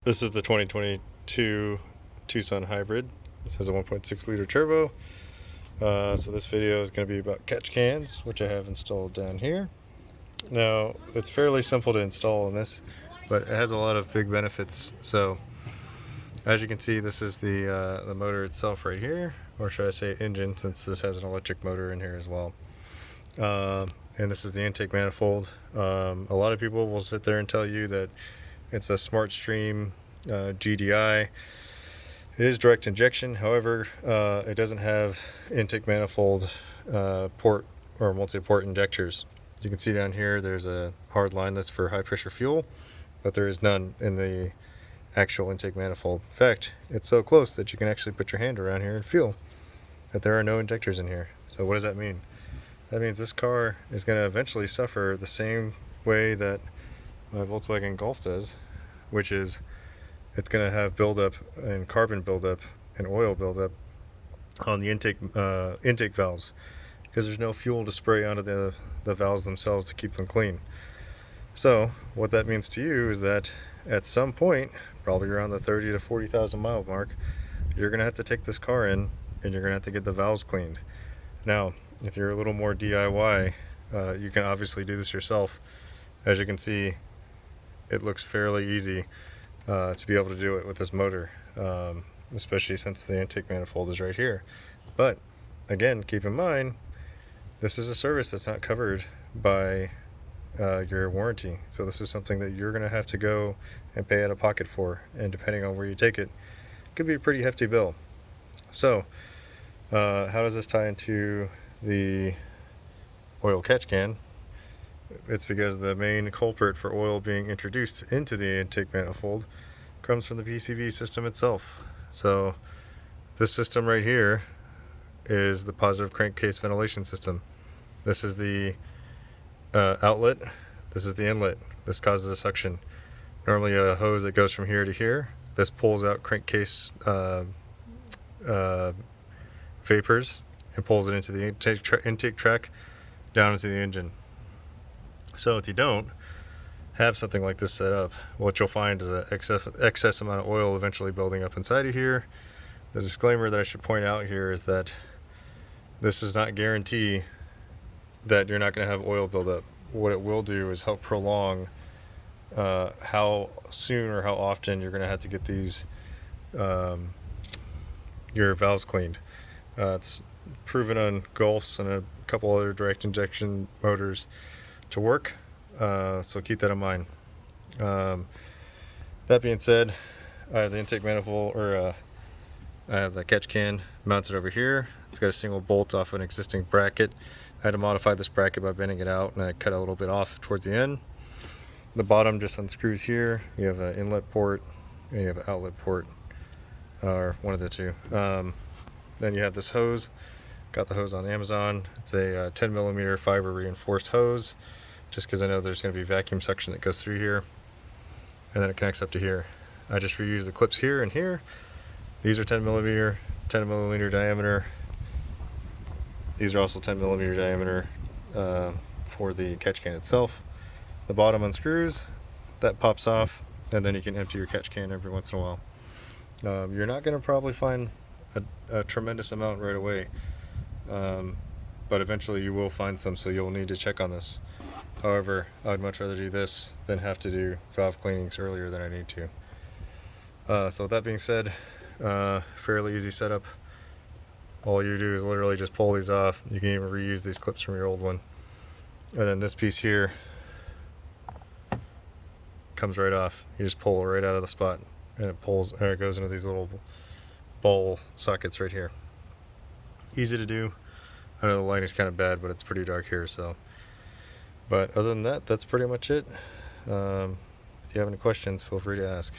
This is the 2022 Tucson Hybrid. This has a 1.6 liter turbo. So this video is going to be about catch cans, which I have installed down here. Now, it's fairly simple to install in this, but it has a lot of big benefits. So, as you can see, this is the motor itself right here, or should I say engine, since this has an electric motor in here as well. And this is the intake manifold. A lot of people will sit there and tell you that it's a Smart Stream GDI. It is direct injection, however, it doesn't have intake manifold port or multi-port injectors. You can see down here there's a hard line that's for high pressure fuel, but there is none in the actual intake manifold. In fact, it's so close that you can actually put your hand around here and feel that there are no injectors in here. So what does that mean? That means this car is going to eventually suffer the same way that my Volkswagen Golf does, which is it's going to have buildup and carbon buildup and oil buildup on the intake valves, because there's no fuel to spray onto the valves themselves to keep them clean. So what that means to you is that at some point, probably around the 30 to 40,000 mile mark, you're going to have to take this car in and you're going to have to get the valves cleaned. Now, if you're a little more DIY, you can obviously do this yourself. As you can see, it looks fairly easy to be able to do it with this motor, especially since the intake manifold is right here. But again, keep in mind, this is a service that's not covered by your warranty. So this is something that you're going to have to go and pay out of pocket for, and depending on where you take it, could be a pretty hefty bill. So how does this tie into the oil catch can? It's because the main culprit for oil being introduced into the intake manifold comes from the PCV system itself. So this system right here is the positive crankcase ventilation system. This is the outlet, this is the inlet. This causes a suction. Normally a hose that goes from here to here. This pulls out crankcase vapors and pulls it into the intake track down into the engine. So if you don't have something like this set up, what you'll find is an excess amount of oil eventually building up inside of here. The disclaimer that I should point out here is that this does not guarantee that you're not going to have oil buildup. What it will do is help prolong how soon or how often you're going to have to get these your valves cleaned. It's proven on Golfs and a couple other direct injection motors to work, so keep that in mind. That being said, I have the intake manifold, or I have the catch can mounted over here. It's got a single bolt off an existing bracket. I had to modify this bracket by bending it out, and I cut a little bit off towards the end. The bottom just unscrews here. You have an inlet port and you have an outlet port, or one of the two. Then you have this hose. Got the hose on Amazon. It's a 10 millimeter fiber reinforced hose, just because I know there's going to be vacuum suction that goes through here, and then it connects up to here. I just reuse the clips here and here. These are 10 millimeter diameter. These are also 10 millimeter diameter for the catch can itself. The bottom unscrews, that pops off, and then you can empty your catch can every once in a while. You're not going to probably find a tremendous amount right away, but eventually you will find some, so you'll need to check on this. However, I'd much rather do this than have to do valve cleanings earlier than I need to. So with that being said, fairly easy setup. All you do is literally just pull these off. You can even reuse these clips from your old one. And then this piece here comes right off. You just pull it right out of the spot, and it pulls, or it goes into these little ball sockets right here. Easy to do. I know the light is kind of bad, but it's pretty dark here, so. But other than that, that's pretty much it. If you have any questions, feel free to ask.